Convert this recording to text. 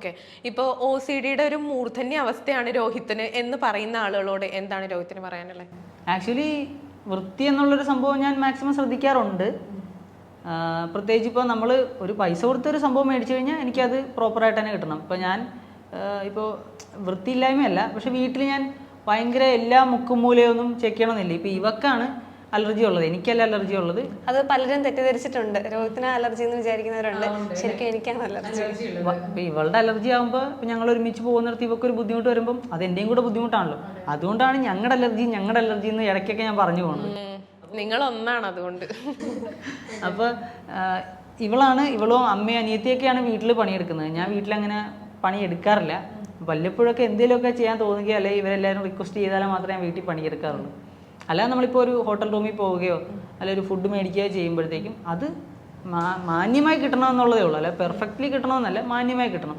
Okay. ഇപ്പോൾ OCDയുടെ ഒരു മൂർധന്യ അവസ്ഥയാണ് രോഹിത്തിന് എന്ന് പറയുന്ന ആളുകളോട് എന്താണ് രോഹിത്തിന് പറയാനുള്ളത്? ആക്ച്വലി വൃത്തി എന്നുള്ളൊരു സംഭവം ഞാൻ മാക്സിമം ശ്രദ്ധിക്കാറുണ്ട്. പ്രത്യേകിച്ച് ഇപ്പോൾ നമ്മൾ ഒരു പൈസ കൊടുത്തൊരു സംഭവം മേടിച്ചു കഴിഞ്ഞാൽ എനിക്കത് പ്രോപ്പറായിട്ട് തന്നെ കിട്ടണം. ഇപ്പോൾ ഞാൻ ഇപ്പോൾ വൃത്തിയില്ലായ്മയല്ല, പക്ഷെ വീട്ടിൽ ഞാൻ ഭയങ്കര എല്ലാ മുക്കും മൂലയൊന്നും ചെക്ക് ചെയ്യണമെന്നില്ല. ഇപ്പോൾ ഇവക്കാണ് അലർജി ഉള്ളത്, എനിക്കല്ല അലർജി ഉള്ളത്. അത് പലരും തെറ്റിദ്ധരിച്ചിട്ടുണ്ട്, രോഹിത്തിന് അലർജി എന്ന് വിചാരിക്കുന്നവരുണ്ട്. ശരിക്കും എനിക്കാണ് അലർജി. ഇവളുടെ അലർജി ആകുമ്പോൾ ഇപ്പം ഞങ്ങൾ ഒരുമിച്ച് പോകുന്നിടത്ത് ഇവക്കൊരു ബുദ്ധിമുട്ട് വരുമ്പം അത് എൻ്റെയും കൂടെ ബുദ്ധിമുട്ടാണല്ലോ. അതുകൊണ്ടാണ് ഞങ്ങളുടെ അലർജി എന്ന് ഇടയ്ക്കൊക്കെ ഞാൻ പറഞ്ഞു പോകുന്നത്. നിങ്ങൾ ഒന്നാണ് അതുകൊണ്ട്. അപ്പോൾ ഇവളും അമ്മയും അനിയത്തിയൊക്കെയാണ് വീട്ടിൽ പണിയെടുക്കുന്നത്. ഞാൻ വീട്ടിലങ്ങനെ പണി എടുക്കാറില്ല. വല്ലപ്പോഴൊക്കെ എന്തെങ്കിലുമൊക്കെ ചെയ്യാൻ തോന്നുകയോ അല്ലെങ്കിൽ ഇവരെല്ലാവരും റിക്വസ്റ്റ് ചെയ്താലും മാത്രമേ ഞാൻ വീട്ടിൽ പണിയെടുക്കാറുള്ളൂ. അല്ലാതെ നമ്മളിപ്പോൾ ഒരു ഹോട്ടൽ റൂമിൽ പോവുകയോ അല്ലെങ്കിൽ ഒരു ഫുഡ് മേടിക്കുകയോ ചെയ്യുമ്പോഴത്തേക്കും അത് മാന്യമായി കിട്ടണമെന്നുള്ളതേ ഉള്ളൂ. അല്ല പെർഫെക്റ്റ്ലി കിട്ടണമെന്നല്ല, മാന്യമായി കിട്ടണം.